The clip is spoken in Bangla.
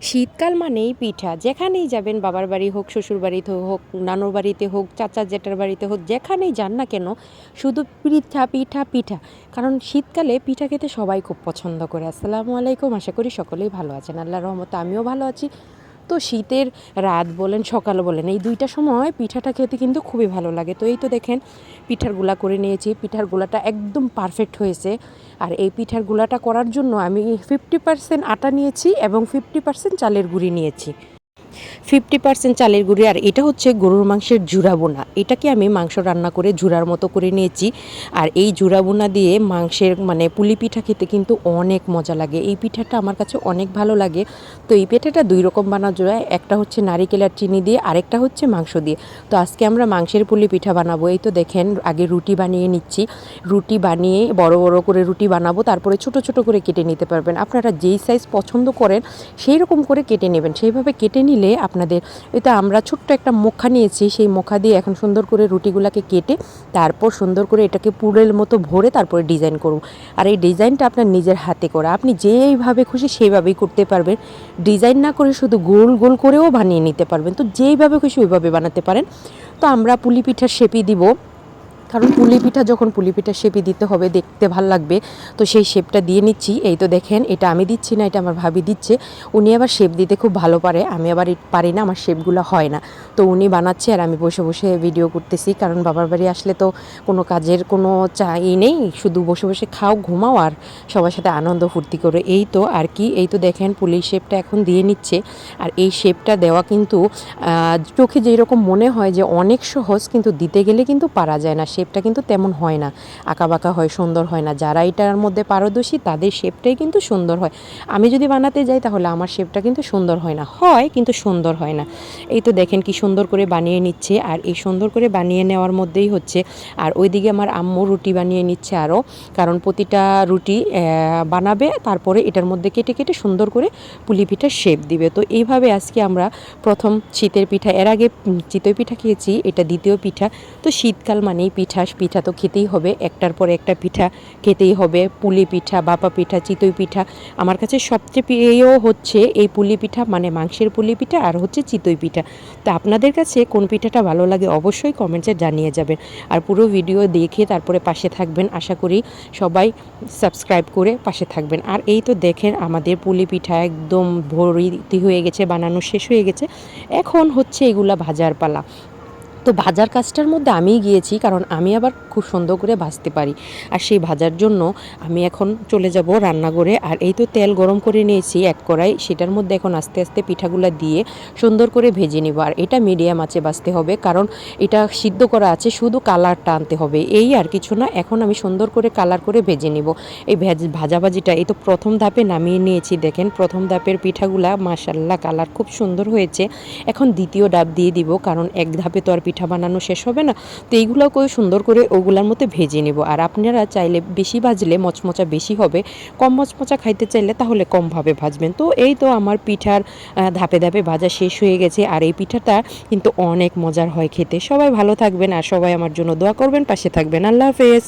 শীতকাল মানেই পিঠা, যেখানেই যাবেন, বাবার বাড়ি হোক, শ্বশুর বাড়িতে হোক, নানুর বাড়িতে হোক, চাচা জেঠার বাড়িতে হোক, যেখানেই যান না কেন শুধু পিঠা পিঠা পিঠা। কারণ শীতকালে পিঠা খেতে সবাই খুব পছন্দ করে। আসসালামু আলাইকুম, আশা করি সকলেই ভালো আছেন। আল্লাহর রহমতে আমিও ভালো আছি। তো শীতের রাত বলেন, সকাল বলেন, এই দুইটা সময় পিঠাটা খেতে কিন্তু খুবই ভালো লাগে। তো এই তো দেখেন পিঠার গুলা করে নিয়েছি, পিঠার গুলাটা একদম পারফেক্ট হয়েছে। আর এই পিঠার গুলাটা করার জন্য আমি 50% আটা নিয়েছি এবং 50% চালের গুঁড়ি নিয়েছি। 50% চালের গুঁড়ি, আর এটা হচ্ছে গরুর মাংসের জুড়া বোনা। এটাকে আমি মাংস রান্না করে ঝুড়ার মতো করে নিয়েছি। আর এই জুড়া বোনা দিয়ে মাংসের পুলি পিঠা খেতে কিন্তু অনেক মজা লাগে। এই পিঠাটা আমার কাছে অনেক ভালো লাগে। তো এই পিঠাটা দুই রকম বানানো যায়, একটা হচ্ছে নারিকেল আর চিনি দিয়ে, আরেকটা হচ্ছে মাংস দিয়ে। তো আজকে আমরা মাংসের পুলি পিঠা বানাবো। এই তো দেখেন আগে রুটি বানিয়ে নিচ্ছি। রুটি বানিয়ে বড় বড় করে রুটি বানাবো, তারপরে ছোট ছোট করে কেটে নিতে পারবেন। আপনারা যেই সাইজ পছন্দ করেন সেই রকম করে কেটে নেবেন। সেইভাবে কেটে নিলে আপনাদের, এটা আমরা ছোট্ট একটা মোখা নিয়েছি, সেই মোখা দিয়ে এখন সুন্দর করে রুটিগুলোকে কেটে তারপর সুন্দর করে এটাকে পুরের মতো ভরে তারপরে ডিজাইন করুন। আর এই ডিজাইনটা আপনার নিজের হাতে করা, আপনি যেইভাবে খুশি সেইভাবেই করতে পারবেন। ডিজাইন না করে শুধু গোল গোল করেও বানিয়ে নিতে পারবেন। তো যেইভাবে খুশি ওইভাবে বানাতে পারেন। তো আমরা পুলি পিঠার শেপই দিব, কারণ পুলি পিঠা যখন পুলি পিঠার শেপই দিতে হবে, দেখতে ভাল লাগবে। তো সেই শেপটা দিয়ে নিচ্ছি। এই তো দেখেন, এটা আমি দিচ্ছি না, এটা আমার ভাবি দিচ্ছে। উনি আবার শেপ দিতে খুব ভালো পারে, আমি আবার পারি না, আমার শেপগুলো হয় না। তো উনি বানাচ্ছে আর আমি বসে বসে ভিডিও করতেছি, কারণ বাবার বাড়ি আসলে তো কোনো কাজের কোনো নেই, শুধু বসে বসে খাও, ঘুমাও আর সবার সাথে আনন্দ ফুর্তি করে। এই তো আর কি। এই তো দেখেন পুলির শেপটা এখন দিয়ে নিচ্ছে। আর এই শেপটা দেওয়া কিন্তু চোখে যেই রকম মনে হয় যে অনেক সহজ, কিন্তু দিতে গেলে কিন্তু পারা যায় না। শেপটা কিন্তু তেমন হয় না, আঁকাবাঁকা হয়, সুন্দর হয় না। যারা এটার মধ্যে পারদর্শী তাদের শেপটাই কিন্তু সুন্দর হয়। আমি যদি বানাতে যাই তাহলে আমার শেপটা কিন্তু সুন্দর হয় না, হয় কিন্তু সুন্দর হয় না। এই তো দেখেন কি সুন্দর করে বানিয়ে নিচ্ছে। আর এই সুন্দর করে বানিয়ে নেওয়ার মধ্যেই হচ্ছে, আর ওইদিকে আমার আম্মু রুটি বানিয়ে নিচ্ছে আরও, কারণ প্রতিটা রুটি বানাবে, তারপরে এটার মধ্যে কেটে কেটে সুন্দর করে পুলি পিঠার শেপ দিবে। তো এইভাবে আজকে আমরা প্রথম শীতের পিঠা, এর আগে চিতই পিঠা খেয়েছি, এটা দ্বিতীয় পিঠা। তো শীতকাল মানেই পিঠা, পিঠা তো খেতেই হবে, একটার পর একটা পিঠা খেতেই হবে। পুলি পিঠা, বাপা পিঠা, চিতই পিঠা। আমার কাছে সবচেয়ে প্রিয় হচ্ছে এই পুলি পিঠা, মানে মাংসের পুলি পিঠা, আর হচ্ছে চিতই পিঠা। তো আপনাদের কাছে কোন পিঠাটা ভালো লাগে অবশ্যই কমেন্টসে জানিয়ে যাবেন। আর পুরো ভিডিও দেখে তারপরে পাশে থাকবেন। আশা করি সবাই সাবস্ক্রাইব করে পাশে থাকবেন। আর এই তো দেখেন আমাদের পুলি পিঠা একদম ভর্তি হয়ে গেছে, বানানো শেষ হয়ে গেছে। এখন হচ্ছে এগুলা ভাজার পালা। তো ভাজার কাজটার মধ্যে আমিই গিয়েছি, কারণ আমি আবার খুব সুন্দর করে ভাজতে পারি। আর সেই ভাজার জন্য আমি এখন চলে যাব রান্নাঘরে। আর এই তো তেল গরম করে নিয়েছি এক কড়াই, সেটার মধ্যে এখন আস্তে আস্তে পিঠাগুলো দিয়ে সুন্দর করে ভেজে নিব। আর এটা মিডিয়াম আঁচে ভাজতে হবে, কারণ এটা সিদ্ধ করা আছে, শুধু কালারটা আনতে হবে, এই আর কিছু না। এখন আমি সুন্দর করে কালার করে ভেজে নিব। এই ভাজাভাজিটা এই তো প্রথম ধাপে নামিয়ে নিয়েছি। দেখেন প্রথম ধাপের পিঠাগুলা মাশাআল্লাহ কালার খুব সুন্দর হয়েছে। এখন দ্বিতীয় ধাপ দিয়ে দিব, কারণ এক ধাপে তো আর পিঠা বানানো শেষ হবে না। তো এইগুলোকেও সুন্দর করে ওগুলার মধ্যে ভেজে নেব। আর আপনারা চাইলে বেশি ভাজলে মচমচা বেশি হবে, কম মচমচা খাইতে চাইলে তাহলে কমভাবে ভাজবেন। তো এই তো আমার পিঠার ধাপে ধাপে ভাজা শেষ হয়ে গেছে। আর এই পিঠাটা কিন্তু অনেক মজার হয় খেতে। সবাই ভালো থাকবেন আর সবাই আমার জন্য দোয়া করবেন, পাশে থাকবেন। আল্লাহ হাফেজ।